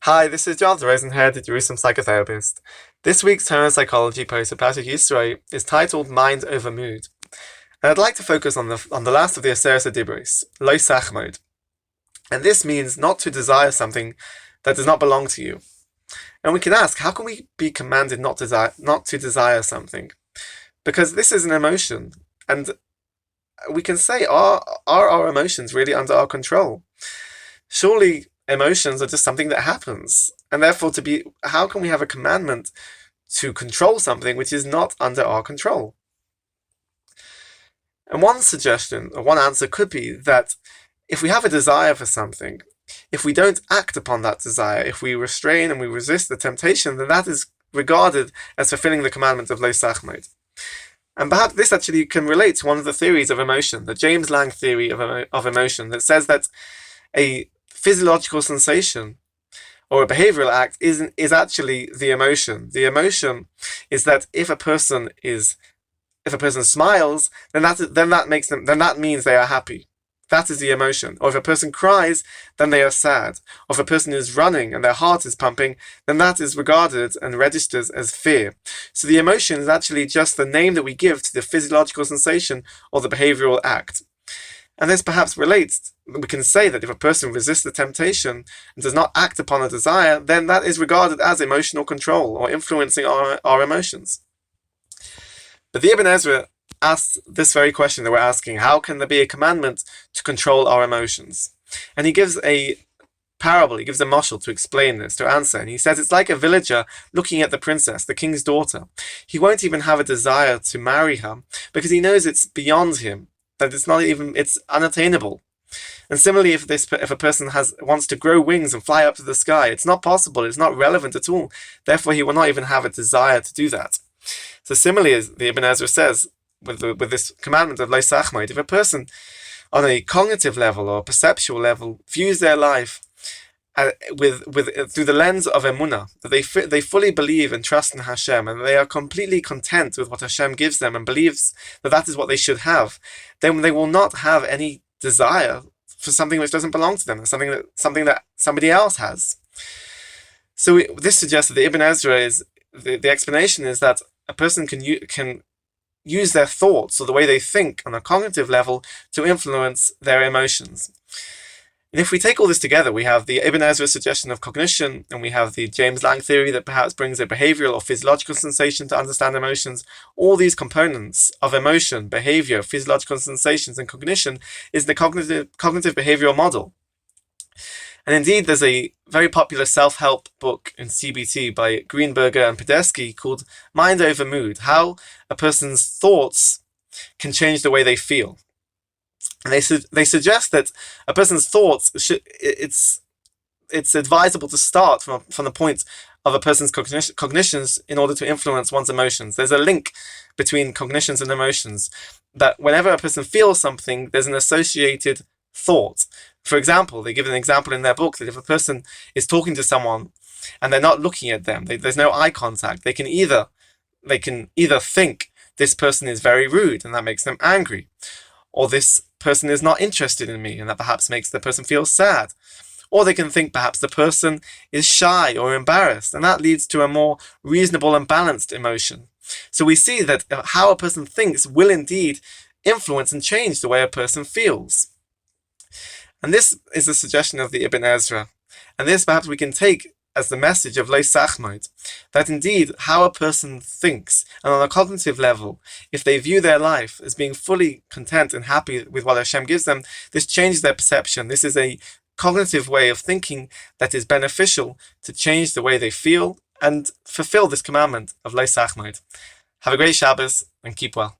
Hi, this is John Rosenhead, the Jerusalem psychotherapist. This week's Torah and Psychology post about Yisro is titled Mind Over Mood. And I'd like to focus on the last of the Aseret Dibros, Lo Sachmod. And this means not to desire something that does not belong to you. And we can ask, how can we be commanded not to desire something? Because this is an emotion, and we can say, are our emotions really under our control? Surely emotions are just something that happens, and therefore how can we have a commandment to control something which is not under our control? And one suggestion, or one answer could be that if we have a desire for something, if we don't act upon that desire, if we restrain and we resist the temptation, then that is regarded as fulfilling the commandment of Lo Sachmod. And perhaps this actually can relate to one of the theories of emotion, the James Lang theory of emotion, that says that a physiological sensation or a behavioral act is actually the emotion. The emotion is that if a person smiles, then that means they are happy. That is the emotion. Or if a person cries, then they are sad. Or if a person is running and their heart is pumping, then that is regarded and registers as fear. So the emotion is actually just the name that we give to the physiological sensation or the behavioral act. And this perhaps relates, we can say that if a person resists the temptation and does not act upon a desire, then that is regarded as emotional control or influencing our emotions. But the Ibn Ezra asks this very question that we're asking: how can there be a commandment to control our emotions? And he gives a parable, he gives a mashal to explain this, to answer. And he says it's like a villager looking at the princess, the king's daughter. He won't even have a desire to marry her because he knows it's beyond him, that it's unattainable. And similarly, if a person wants to grow wings and fly up to the sky, it's not possible, it's not relevant at all. Therefore, he will not even have a desire to do that. So similarly, as the Ibn Ezra says, with this commandment of Lo Sachmod, if a person on a cognitive level or perceptual level views their life through the lens of emunah, that they fully believe and trust in Hashem, and they are completely content with what Hashem gives them and believes that that is what they should have, then they will not have any desire for something which doesn't belong to them, something that somebody else has. So this suggests that the Ibn Ezra the explanation is that a person can use their thoughts or the way they think on a cognitive level to influence their emotions. And if we take all this together, we have the Ibn Ezra suggestion of cognition, and we have the James Lang theory that perhaps brings a behavioral or physiological sensation to understand emotions. All these components of emotion, behavior, physiological sensations, and cognition is the cognitive behavioral model. And indeed, there's a very popular self-help book in CBT by Greenberger and Podesky called Mind Over Mood: How a Person's Thoughts Can Change the Way They Feel. And they suggest that a person's thoughts it's advisable to start from the point of a person's cognitions in order to influence one's emotions. There's a link between cognitions and emotions, that whenever a person feels something, there's an associated thought. For example, they give an example in their book that if a person is talking to someone and they're not looking at them, there's no eye contact, they can either think this person is very rude and that makes them angry, or this person is not interested in me and that perhaps makes the person feel sad. Or they can think perhaps the person is shy or embarrassed, and that leads to a more reasonable and balanced emotion. So we see that how a person thinks will indeed influence and change the way a person feels. And this is the suggestion of the Ibn Ezra. And this perhaps we can take as the message of Lo Sachmod, that indeed how a person thinks, and on a cognitive level, if they view their life as being fully content and happy with what Hashem gives them, this changes their perception. This is a cognitive way of thinking that is beneficial to change the way they feel and fulfill this commandment of Lo Sachmod. Have a great Shabbos and keep well.